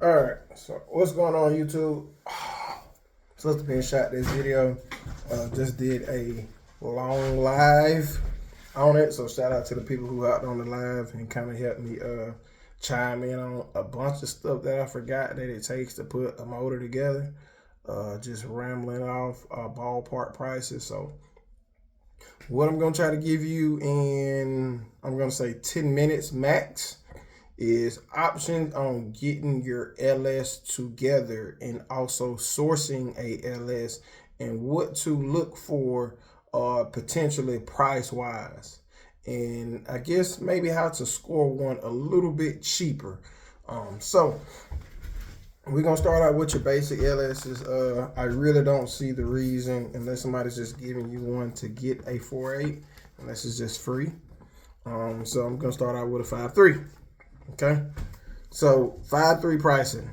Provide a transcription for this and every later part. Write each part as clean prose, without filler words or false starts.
All right, so what's going on, YouTube? Supposed to be shot this video. Just did a long live on it, so shout out to the people who out on the live and kind of helped me chime in on a bunch of stuff that I forgot that it takes to put a motor together. Just rambling off ballpark prices. So what I'm gonna try to give you in, I'm gonna say 10 minutes max, is options on getting your LS together and also sourcing a LS and what to look for potentially price wise, and I guess maybe how to score one a little bit cheaper. So we're gonna start out with your basic LSs. I really don't see the reason, unless somebody's just giving you one, to get a 4.8 unless it's just free. So I'm gonna start out with a 5.3. Okay, so 5.3 pricing.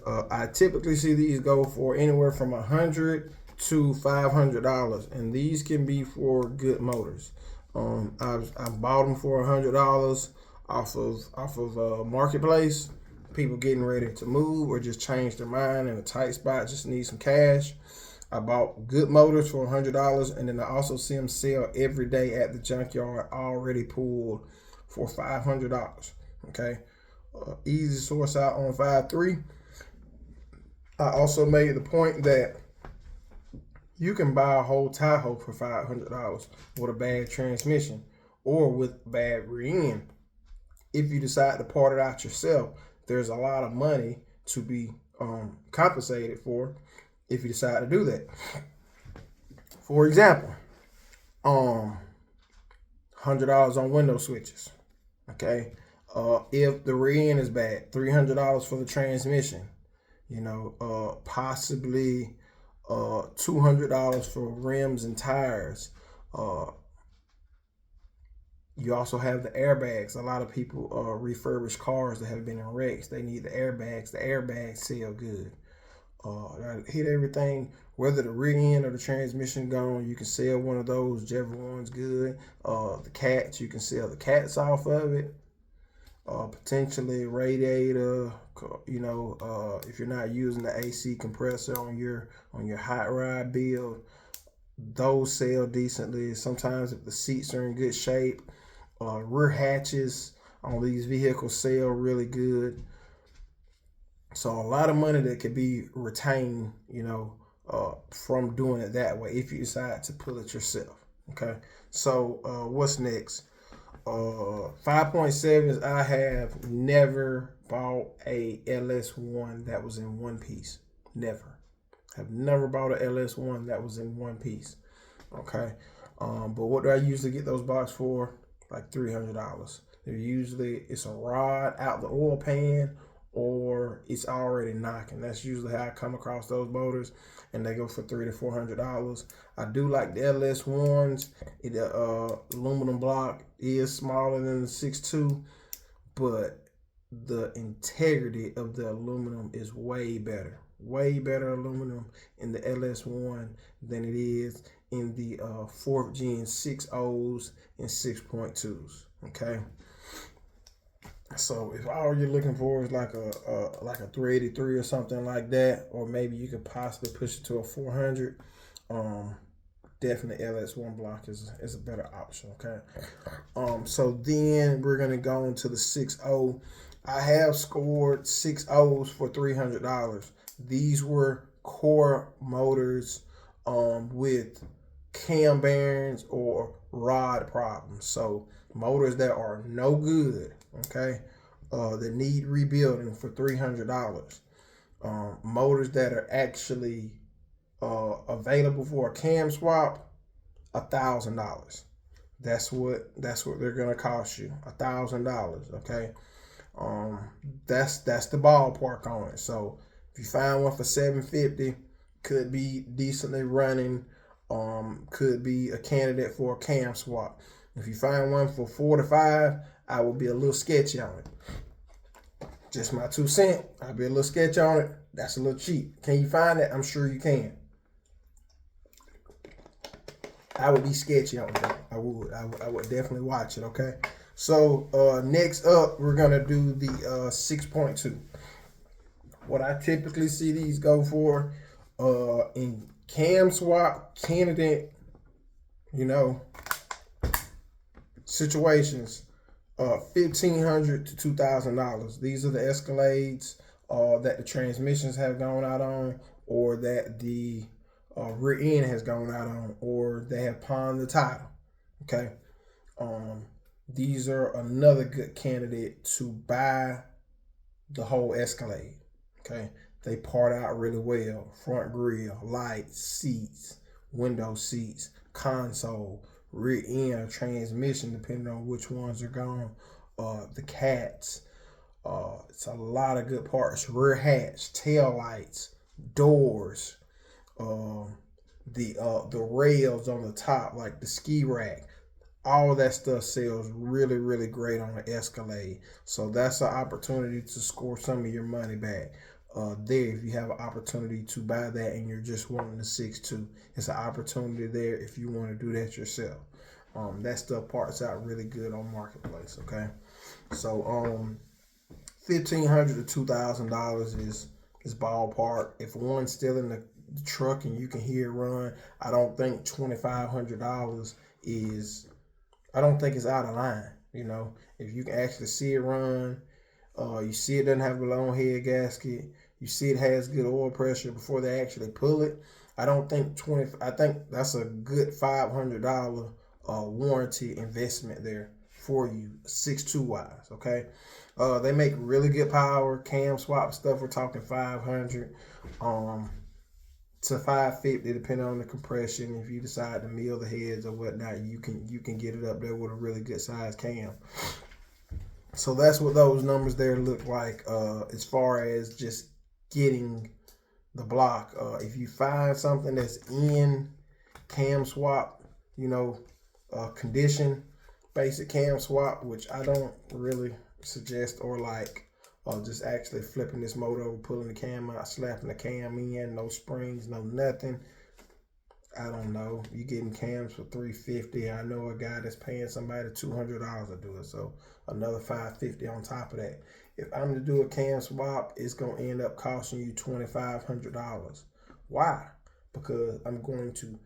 I typically see these go for anywhere from $100 to $500, and these can be for good motors. I've bought them for $100 off of Marketplace. People getting ready to move or just change their mind in a tight spot, just need some cash. I bought good motors for $100, and then I also see them sell every day at the junkyard, already pulled for $500. Okay, easy source out on 5.3. I also made the point that you can buy a whole Tahoe for $500 with a bad transmission or with bad rear end. If you decide to part it out yourself, there's a lot of money to be compensated for if you decide to do that. For example, $100 on window switches. Okay, if the rear end is bad, $300 for the transmission. Possibly $200 for rims and tires. You also have the airbags. A lot of people refurbish cars that have been in wrecks. They need the airbags. The airbags sell good. Hit everything, whether the rear end or the transmission gone, you can sell one of those, whichever one's good. The cats, you can sell the cats off of it. Potentially radiator, if you're not using the AC compressor on your hot rod build, those sell decently. Sometimes if the seats are in good shape, rear hatches on these vehicles sell really good. So a lot of money that could be retained, from doing it that way if you decide to pull it yourself. Okay, so what's next? 5.7s. I have never bought a LS1 that was in one piece. Never. Have never bought a LS1 that was in one piece. Okay. But what do I usually get those boxes for? Like $300. It's a rod out the oil pan, or it's already knocking. That's usually how I come across those motors, and they go for $300 to $400. I do like the LS1s. The aluminum block is smaller than the 6.2, but the integrity of the aluminum is way better. Way better aluminum in the LS1 than it is in the 4th gen 6.0s and 6.2s. Okay. So if all you're looking for is like a 383 or something like that, or maybe you could possibly push it to a 400, definitely LS1 block is a better option. Okay. So then we're gonna go into the 6.0. I have scored 6.0s for $300. These were core motors with cam bearings or rod problems. So motors that are no good, okay, that need rebuilding for $300. Motors that are actually available for a cam swap, $1,000. That's what they're gonna cost you, $1,000. Okay, that's the ballpark on it. So if you find one for $750, could be decently running. Could be a candidate for a cam swap. If you find one for $4 to $5, I will be a little sketchy on it. Just my 2 cents. I'll be a little sketchy on it. That's a little cheap. Can you find it? I'm sure you can. I would be sketchy on it. I would definitely watch it. Okay. So next up, we're gonna do the 6.2. What I typically see these go for in cam swap candidate, you know, situations, $1,500 to $2,000. These are the Escalades that the transmissions have gone out on, or that the rear end has gone out on, or they have pawned the title. Okay, these are another good candidate to buy the whole Escalade. Okay, they part out really well. Front grille, lights, seats, window seats, console, rear end or transmission, depending on which ones are gone. The cats. It's a lot of good parts. Rear hatch, tail lights, doors, the rails on the top, like the ski rack. All of that stuff sells really, really great on the Escalade. So that's an opportunity to score some of your money back. There, if you have an opportunity to buy that and you're just wanting the 6.2, it's an opportunity there if you want to do that yourself. That stuff parts out really good on Marketplace. Okay, so $1,500 to $2,000 is ballpark. If one's still in the truck and you can hear it run, I don't think $2,500 is. I don't think it's out of line. You know, if you can actually see it run, you see it doesn't have a long head gasket, you see it has good oil pressure before they actually pull it. I don't think I think that's a good $500 warranty investment there for you, 6.2 wise. Okay, they make really good power. Cam swap stuff, we're talking 500 to 550, depending on the compression. If you decide to mill the heads or whatnot, you can get it up there with a really good size cam. So that's what those numbers there look like as far as just getting the block. If you find something that's in cam swap, you know, condition, basic cam swap, which I don't really suggest or like, just actually flipping this motor over, pulling the cam out, slapping the cam in, no springs, no nothing. I don't know. You getting cams for $350. I know a guy that's paying somebody $200 to do it, so another $550 on top of that. If I'm to do a cam swap, it's gonna end up costing you $2,500. Why? Because I'm going to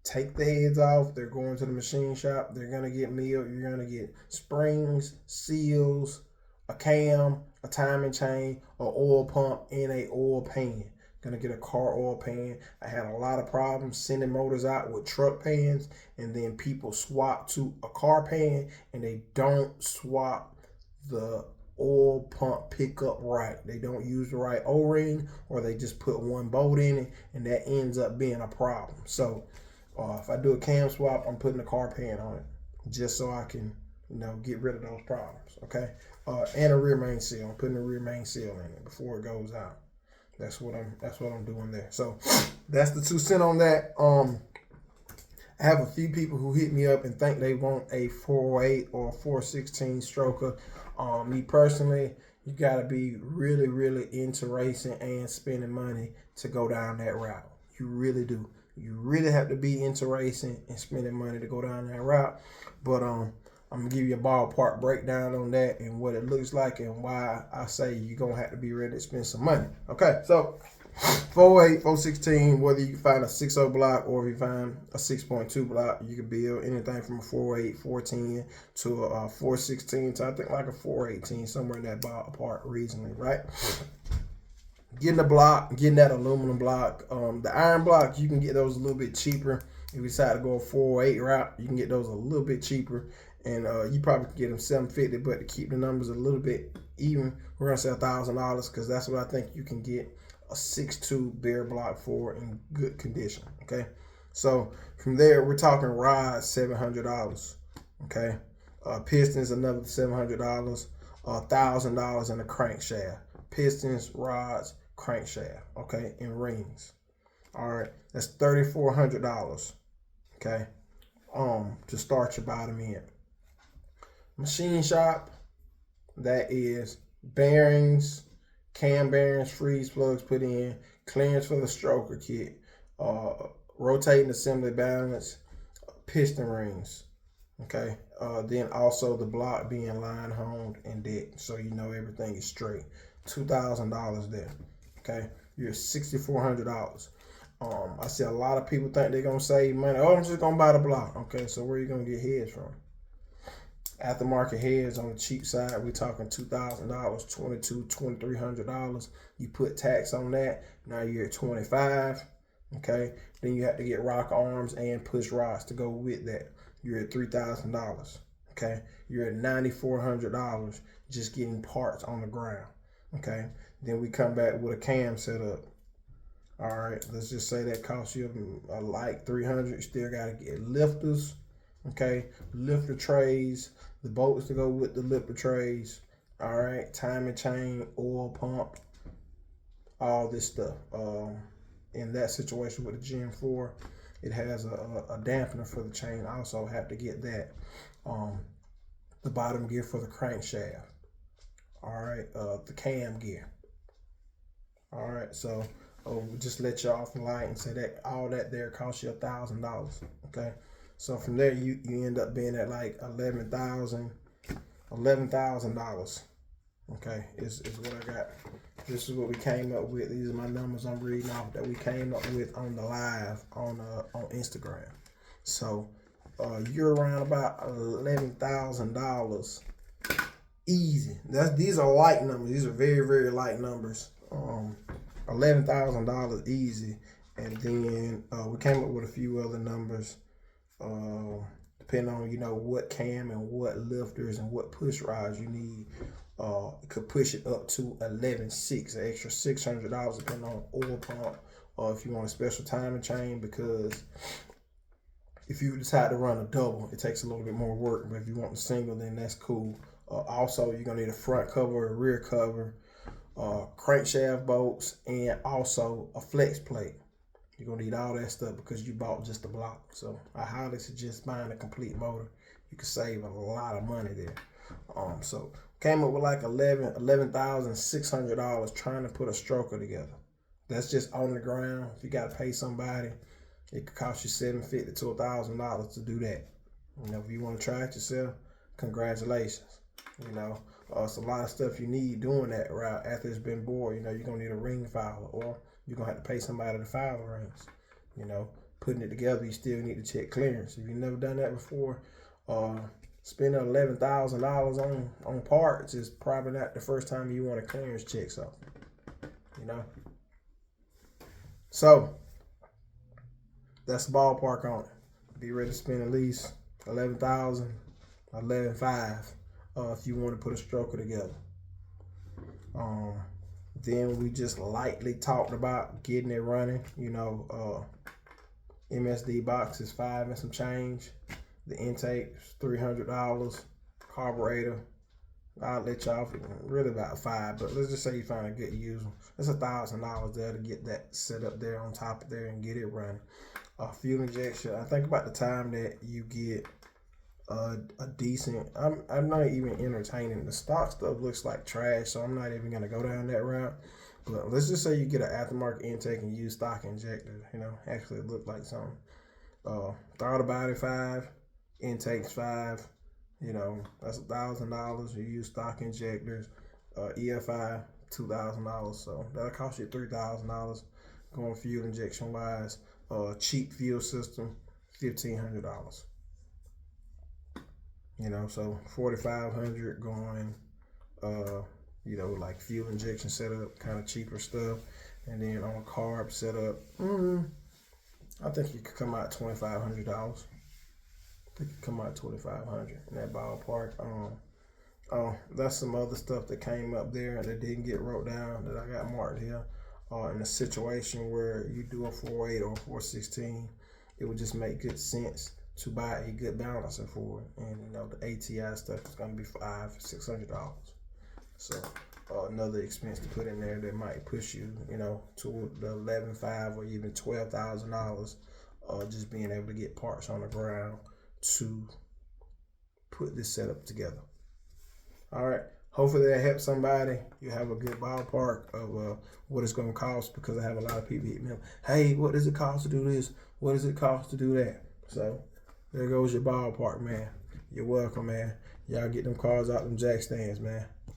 take the heads off. They're going to the machine shop. They're gonna get milled. You're gonna get springs, seals, a cam, a timing chain, an oil pump, and a oil pan. Gonna get a car oil pan. I had a lot of problems sending motors out with truck pans, and then people swap to a car pan and they don't swap the oil pump pickup right. They don't use the right O-ring, or they just put one bolt in it, and that ends up being a problem. So if I do a cam swap, I'm putting a car pan on it just so I can, you know, get rid of those problems. Okay, and a rear main seal. I'm putting a rear main seal in it before it goes out. That's what I'm doing there. So that's the 2 cents on that. I have a few people who hit me up and think they want a 408 or a 416 stroker. Me personally, you gotta be really, really into racing and spending money to go down that route. You really do. You really have to be into racing and spending money to go down that route. But I'm gonna give you a ballpark breakdown on that and what it looks like and why I say you're gonna have to be ready to spend some money. Okay, so 408, 416, whether you find a 6.0 block or if you find a 6.2 block, you can build anything from a 408, 410 to a 416 to I think like a 418, somewhere in that ballpark reasonably, right? Getting the block, getting that aluminum block. The iron block, you can get those a little bit cheaper. If you decide to go a 408 route, you can get those a little bit cheaper. And you probably can get them $750, but to keep the numbers a little bit even, we're gonna say $1,000 because that's what I think you can get a 6.2 bare block for in good condition. Okay, so from there we're talking rods, $700. Okay, pistons another $700, $1,000 in a crankshaft. Pistons, rods, crankshaft. Okay, and rings. All right, that's $3,400. Okay, to start your bottom end. Machine shop, that is bearings, cam bearings, freeze plugs put in, clearance for the stroker kit, rotating assembly balance, piston rings. Okay, then also the block being line honed and decked, so you know everything is straight. $2,000 there. Okay, you're at $6,400. I see a lot of people think they're gonna save money. Oh, I'm just gonna buy the block. Okay, so where are you gonna get heads from? Aftermarket heads on the cheap side, we're talking $2,000, $2,200, $2,300. You put tax on that, now you're at $25,000. Okay, then you have to get rock arms and push rods to go with that. You're at $3,000. Okay, you're at $9,400 just getting parts on the ground. Okay, then we come back with a cam setup. All right, let's just say that costs you like $300. You still gotta get lifters. Okay, lifter trays, the bolts to go with the lifter trays. All right, timing chain, oil pump, all this stuff. In that situation with the Gen 4, it has a dampener for the chain. I also have to get that. The bottom gear for the crankshaft. All right, the cam gear. All right, so just let you off the light and say that all that there costs you $1,000. Okay, so from there you end up being at like $11,000. Okay, is what I got. This is what we came up with. These are my numbers I'm reading off that we came up with on the live on Instagram. So you're around about $11,000 easy. These are light numbers. These are very, very light numbers. $11,000 easy, and then we came up with a few other numbers. Depending on what cam and what lifters and what push rods you need, it could push it up to $11,600, an extra $600 depending on oil pump, or if you want a special timing chain, because if you decide to run a double, it takes a little bit more work. But if you want a single, then that's cool. Also, you're gonna need a front cover, a rear cover, crankshaft bolts, and also a flex plate. You're gonna need all that stuff because you bought just the block. So I highly suggest buying a complete motor. You can save a lot of money there. So came up with like $11,600 trying to put a stroker together. That's just on the ground. If you gotta pay somebody, it could cost you $750 to $1,000 to do that. If you want to try it yourself, congratulations. It's a lot of stuff you need doing that route after it's been bored. You're gonna need a ring filer, or you're gonna have to pay somebody to file the rings. Putting it together, you still need to check clearance. If you've never done that before, spending $11,000 on parts is probably not the first time you want a clearance check something. So that's the ballpark on it. Be ready to spend at least $11,000, $11,500 if you want to put a stroker together. Then we just lightly talked about getting it running. MSD box is $5 and some change. The intake is $300. Carburetor, I'll let y'all really about $5, but let's just say you find a good user. It's $1,000 there to get that set up there on top of there and get it running. Fuel injection, I think about the time that you get a decent, I'm not even entertaining. The stock stuff looks like trash, so I'm not even gonna go down that route. But let's just say you get an aftermarket intake and use stock injectors. Actually it looked like something. Throttle body $5, intakes $5. That's $1,000. You use stock injectors. EFI $2,000, so that'll cost you $3,000 going fuel injection wise. Cheap fuel system $1,500. So $4,500 going. Like fuel injection setup, kind of cheaper stuff, and then on carb setup, I think you could come out $2,500. I think you come out $2,500 in that ballpark. That's some other stuff that came up there that didn't get wrote down that I got marked here. In a situation where you do a 4.8 or 4.16, it would just make good sense to buy a good balancer for it. And the ATI stuff is going to be $500-$600. So another expense to put in there that might push you, to the $11,500 or even $12,000. Just being able to get parts on the ground to put this setup together. All right. Hopefully that helps somebody. You have a good ballpark of what it's going to cost, because I have a lot of people hitting me up. Hey, what does it cost to do this? What does it cost to do that? So there goes your ballpark, man. You're welcome, man. Y'all get them cars out them jack stands, man.